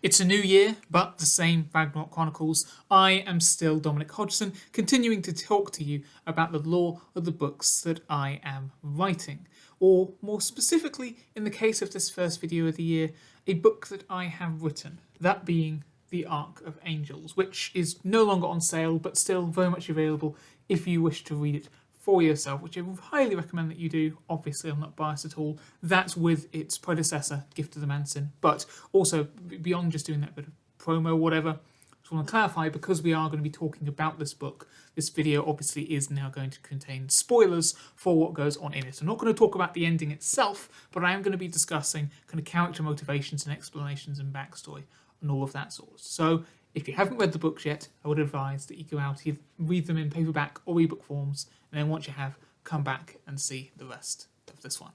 It's a new year, but the same Ragnarök Chronicles. I am still Dominic Hodgson, continuing to talk to you about the lore of the books that I am writing. Or, more specifically, in the case of this first video of the year, a book that I have written, that being the Archk of Angels, which is no longer on sale, but still very much available if you wish to read it for yourself, which I highly recommend that you do. Obviously, I'm not biased at all. That's with its predecessor, Gift of the Manson. But also, beyond just doing that bit of promo or whatever, I just want to clarify, because we are going to be talking about this book, this video obviously is now going to contain spoilers for what goes on in it. I'm not going to talk about the ending itself, but I am going to be discussing kind of character motivations and explanations and backstory and all of that sort. So, if you haven't read the books yet, I would advise that you go out, either read them in paperback or ebook forms, and then once you have, come back and see the rest of this one.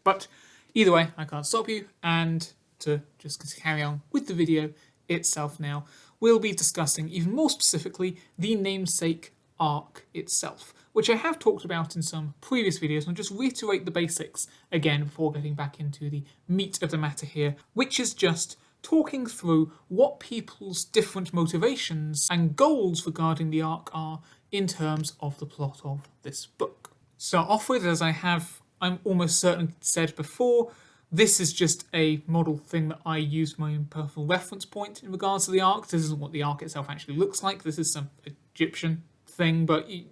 But either way, I can't stop you, and to just carry on with the video itself now, we'll be discussing even more specifically the namesake Archk itself, which I have talked about in some previous videos, and I'll just reiterate the basics again before getting back into the meat of the matter here, which is just talking through what people's different motivations and goals regarding the Archk are in terms of the plot of this book. Start off with, as I'm almost certain said before, this is just a model thing that I use for my own personal reference point in regards to the Archk. This isn't what the Archk itself actually looks like. This is some Egyptian thing, but you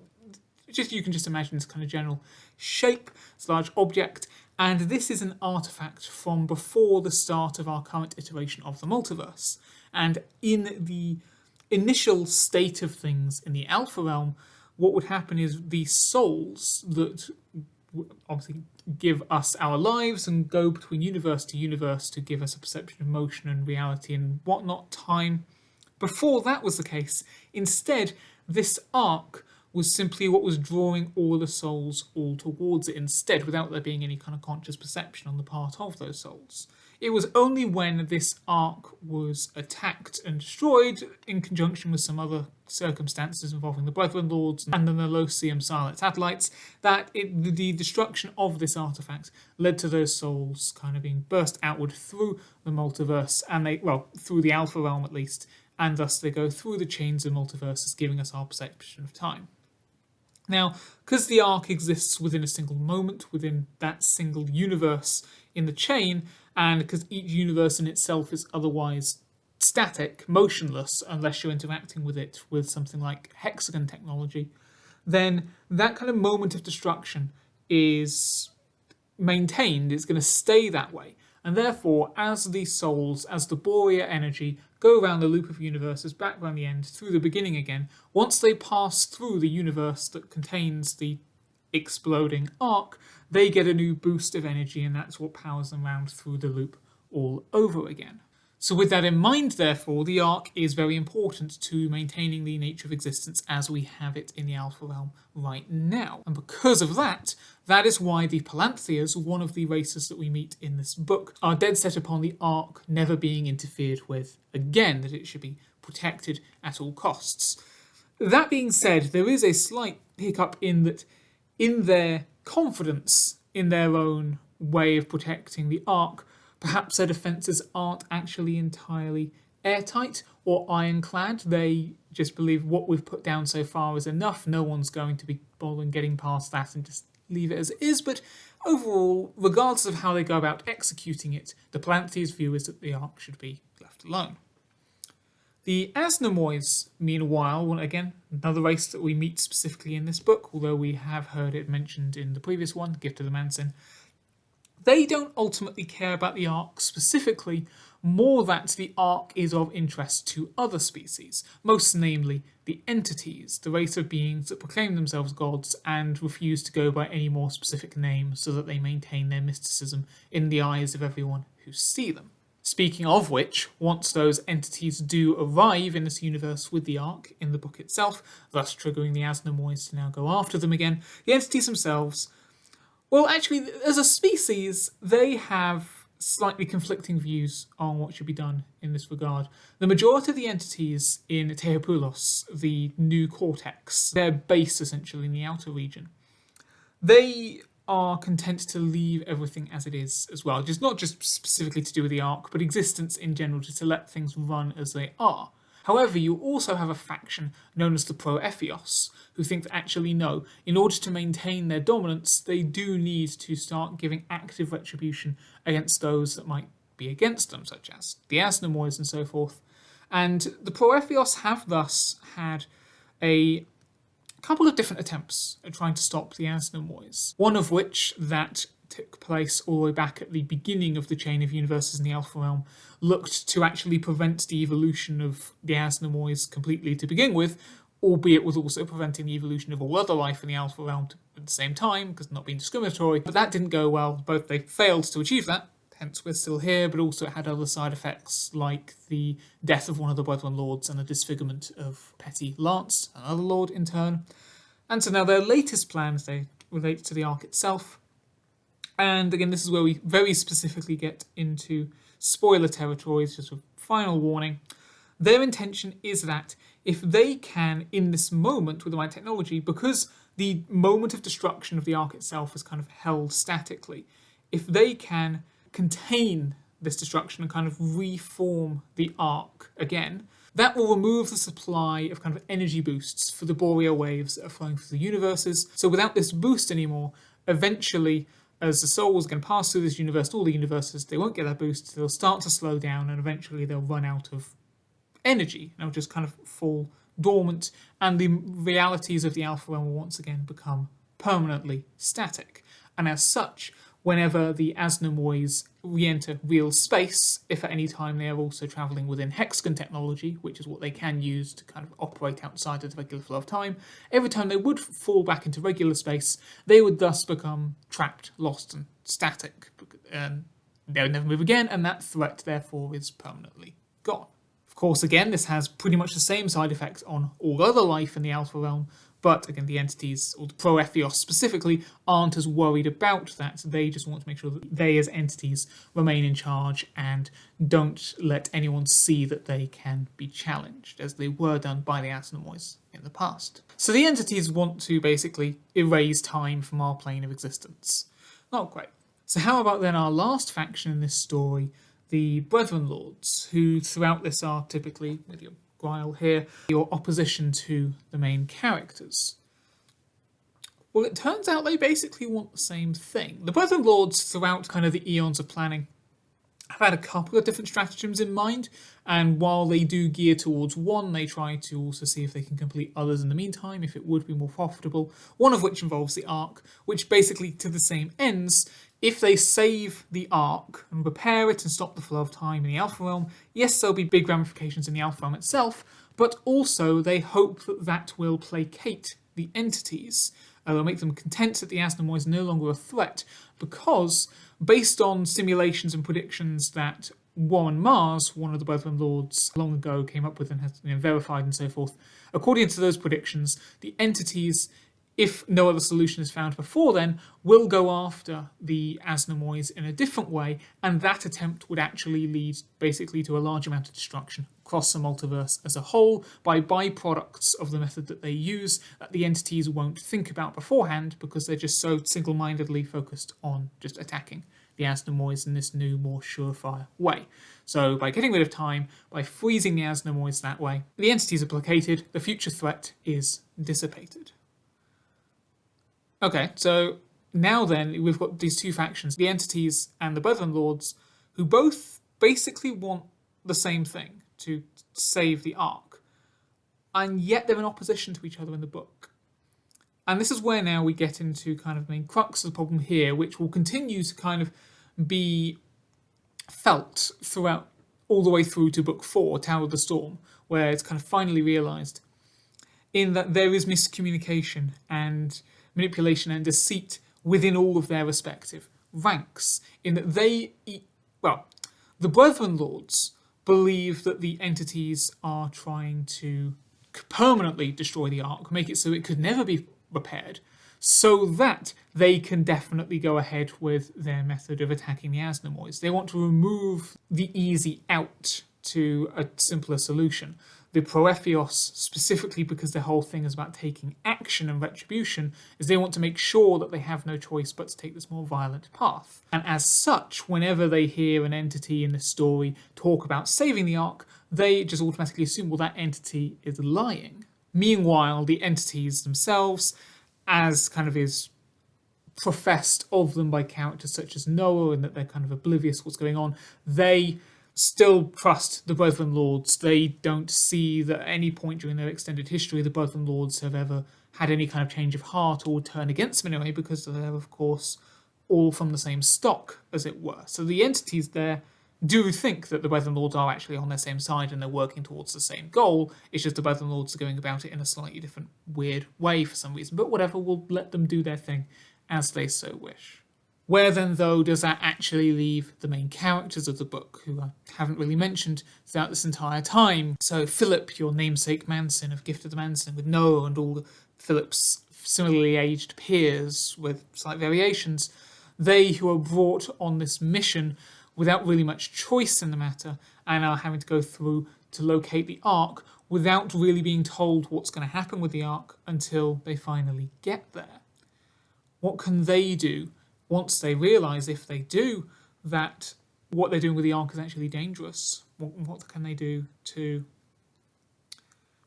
can just imagine this kind of general shape. It's a large object. And this is an artefact from before the start of our current iteration of the multiverse. And in the initial state of things in the Alpha realm, what would happen is the souls that obviously give us our lives and go between universe to give us a perception of motion and reality and whatnot, time. Before that was the case, instead, this Archk was simply what was drawing all the souls all towards it instead, without there being any kind of conscious perception on the part of those souls. It was only when this Archk was attacked and destroyed, in conjunction with some other circumstances involving the Brethren Lords and the Knellosseum Silent Satellites, that the destruction of this artifact led to those souls kind of being burst outward through the multiverse, and through the Alpha realm at least, and thus they go through the chains of multiverses, giving us our perception of time. Now, because the Archk exists within a single moment, within that single universe in the chain, and because each universe in itself is otherwise static, motionless, unless you're interacting with it with something like hexagon technology, then that kind of moment of destruction is maintained. It's going to stay that way. And therefore, as these souls, as the Borea energy, go around the loop of universes, back around the end, through the beginning again, once they pass through the universe that contains the exploding Archk, they get a new boost of energy, and that's what powers them round through the loop all over again. So with that in mind, therefore, the Archk is very important to maintaining the nature of existence as we have it in the Alpha realm right now. And because of that, that is why the Palantheas, one of the races that we meet in this book, are dead set upon the Archk never being interfered with again, that it should be protected at all costs. That being said, there is a slight hiccup in that, in their confidence in their own way of protecting the Archk, perhaps their defences aren't actually entirely airtight or ironclad. They just believe what we've put down so far is enough. No one's going to be bothering getting past that and just leave it as it is. But overall, regardless of how they go about executing it, the Palantheas' view is that the Archk should be left alone. The Asnemoids, meanwhile, again, another race that we meet specifically in this book, although we have heard it mentioned in the previous one, Gift of the Manson, they don't ultimately care about the Archk specifically, more that the Archk is of interest to other species, most namely the entities, the race of beings that proclaim themselves gods and refuse to go by any more specific name so that they maintain their mysticism in the eyes of everyone who see them. Speaking of which, once those entities do arrive in this universe with the Archk in the book itself, thus triggering the Asnemoids to now go after them again, the entities themselves, well, actually, as a species, they have slightly conflicting views on what should be done in this regard. The majority of the entities in Teopulos, the new cortex, their base essentially in the outer region, they are content to leave everything as it is as well. Just not just specifically to do with the Ark, but existence in general, just to let things run as they are. However, you also have a faction known as the Pro-Ephios, who think that actually no, in order to maintain their dominance, they do need to start giving active retribution against those that might be against them, such as the Asnemoids and so forth. And the Pro-Ephios have thus had a couple of different attempts at trying to stop the Asnemoids, one of which that took place all the way back at the beginning of the chain of universes in the Alpha Realm, looked to actually prevent the evolution of the Asnemoids completely to begin with, albeit was also preventing the evolution of all other life in the Alpha Realm at the same time, because not being discriminatory. But that didn't go well. Both they failed to achieve that, hence we're still here, but also it had other side effects like the death of one of the Brethren Lords and the disfigurement of Petty Lance, another Lord in turn. And so now their latest plans, they relate to the Ark itself. And again, this is where we very specifically get into spoiler territory, just a final warning. Their intention is that if they can, in this moment with the right technology, because the moment of destruction of the Ark itself is kind of held statically, if they can contain this destruction and kind of reform the Ark again, that will remove the supply of kind of energy boosts for the Boreal waves that are flowing through the universes. So without this boost anymore, eventually, as the souls can pass through this universe, all the universes, they won't get that boost, they'll start to slow down, and eventually they'll run out of energy, and they'll just kind of fall dormant, and the realities of the Alpha Realm will once again become permanently static. And as such, whenever the Asnemoids re-enter real space, if at any time they are also travelling within hexagon technology, which is what they can use to kind of operate outside of the regular flow of time, every time they would fall back into regular space, they would thus become trapped, lost and static. And they would never move again, and that threat therefore is permanently gone. Of course, again, this has pretty much the same side effects on all other life in the Alpha Realm, but again, the entities, or the Pro-Ephios specifically, aren't as worried about that. They just want to make sure that they as entities remain in charge and don't let anyone see that they can be challenged, as they were done by the Asnemoids in the past. So the entities want to basically erase time from our plane of existence. Not great. So how about then our last faction in this story, the Brethren Lords, who throughout this are typically, with your Gryal here, your opposition to the main characters. Well, it turns out they basically want the same thing. The Brethren Lords, throughout kind of the eons of planning, have had a couple of different stratagems in mind, and while they do gear towards one, they try to also see if they can complete others in the meantime, if it would be more profitable, one of which involves the Ark, which basically, to the same ends, if they save the Ark and repair it and stop the flow of time in the Alpha Realm, yes, there'll be big ramifications in the Alpha Realm itself, but also they hope that that will placate the entities. They'll make them content that the Asnemoids are no longer a threat, because based on simulations and predictions that Warren Mars, one of the Brethren Lords, long ago came up with and has verified and so forth, according to those predictions, the entities, if no other solution is found before then, will go after the Asnemoids in a different way, and that attempt would actually lead basically to a large amount of destruction across the multiverse as a whole by byproducts of the method that they use that the entities won't think about beforehand because they're just so single-mindedly focused on just attacking the Asnemoids in this new, more surefire way. So by getting rid of time, by freezing the Asnemoids that way, the entities are placated, the future threat is dissipated. Okay, so now then we've got these two factions, the entities and the Brethren Lords, who both basically want the same thing, to save the Ark, and yet they're in opposition to each other in the book. And this is where now we get into kind of the main crux of the problem here, which will continue to kind of be felt throughout, all the way through to book 4, Tower of the Storm, where it's kind of finally realised in that there is miscommunication and manipulation and deceit within all of their respective ranks, in that the Brethren Lords believe that the entities are trying to permanently destroy the Ark, make it so it could never be repaired, so that they can definitely go ahead with their method of attacking the Asnemoids. They want to remove the easy out to a simpler solution. the Proephios, specifically because their whole thing is about taking action and retribution, is they want to make sure that they have no choice but to take this more violent path. And as such, whenever they hear an entity in the story talk about saving the Ark, they just automatically assume, well, that entity is lying. Meanwhile, the entities themselves, as kind of is professed of them by characters such as Noah, and that they're kind of oblivious to what's going on, they still trust the Brethren Lords. They don't see that at any point during their extended history the Brethren Lords have ever had any kind of change of heart or turn against them in a way, because they're, of course, all from the same stock, as it were. So the entities there do think that the Brethren Lords are actually on their same side and they're working towards the same goal. It's just the Brethren Lords are going about it in a slightly different, weird way for some reason. But whatever, we'll let them do their thing as they so wish. Where then, though, does that actually leave the main characters of the book, who I haven't really mentioned throughout this entire time? So Philip, your namesake Manson of Gift of the Manson, with Noah and all Philip's similarly aged peers with slight variations, they who are brought on this mission without really much choice in the matter and are having to go through to locate the Ark without really being told what's going to happen with the Ark until they finally get there. What can they do once they realise, if they do, that what they're doing with the Ark is actually dangerous? What can they do to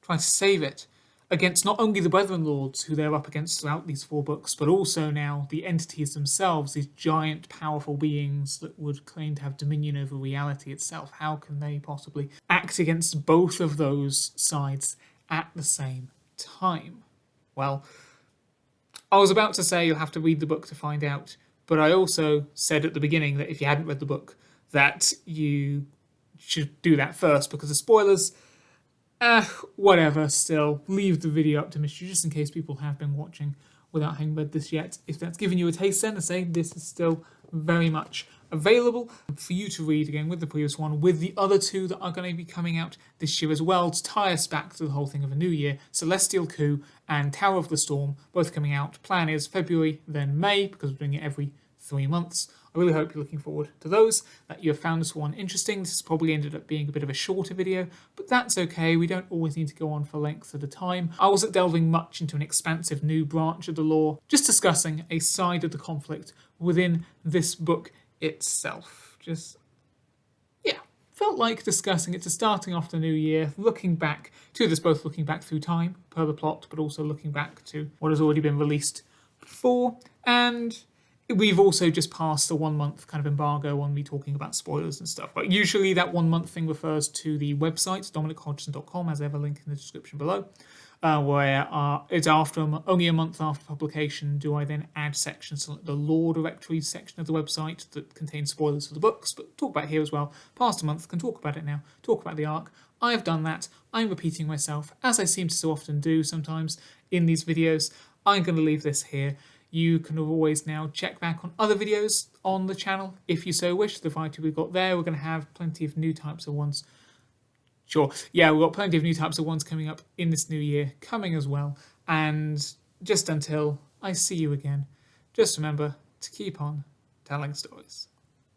try to save it against not only the Brethren Lords, who they're up against throughout these 4 books, but also now the entities themselves, these giant, powerful beings that would claim to have dominion over reality itself? How can they possibly act against both of those sides at the same time? Well, I was about to say you'll have to read the book to find out, but I also said at the beginning that if you hadn't read the book, that you should do that first because of spoilers. Whatever, still, leave the video up to mystery just in case people have been watching without having read this yet. If that's given you a taste, then I say this is still very much available for you to read again with the previous one, with the other 2 that are going to be coming out this year as well, to tie us back to the whole thing of a new year. Celestial Coup and Tower of the Storm, both coming out. Plan is February, then May, because we're doing it every 3 months. I really hope you're looking forward to those, that you have found this one interesting. This has probably ended up being a bit of a shorter video, but that's okay. We don't always need to go on for lengths at a time. I wasn't delving much into an expansive new branch of the lore, just discussing a side of the conflict within this book itself. Just, yeah, felt like discussing it, to starting off the new year, looking back to this, both looking back through time, per the plot, but also looking back to what has already been released before, and we've also just passed the 1 month kind of embargo on me talking about spoilers and stuff. But usually that 1 month thing refers to the website, dominichodgson.com, as ever, link in the description below, where it's only a month after publication do I then add sections to the lore directory section of the website that contains spoilers for the books, but talk about here as well. Past a month, can talk about it now, talk about the Ark. I have done that. I'm repeating myself, as I seem to so often do sometimes in these videos. I'm going to leave this here. You can always now check back on other videos on the channel if you so wish. The variety we've got there, we're going to have plenty of new types of ones. Sure, yeah, we've got plenty of new types of ones coming up in this new year, coming as well. And just until I see you again, just remember to keep on telling stories.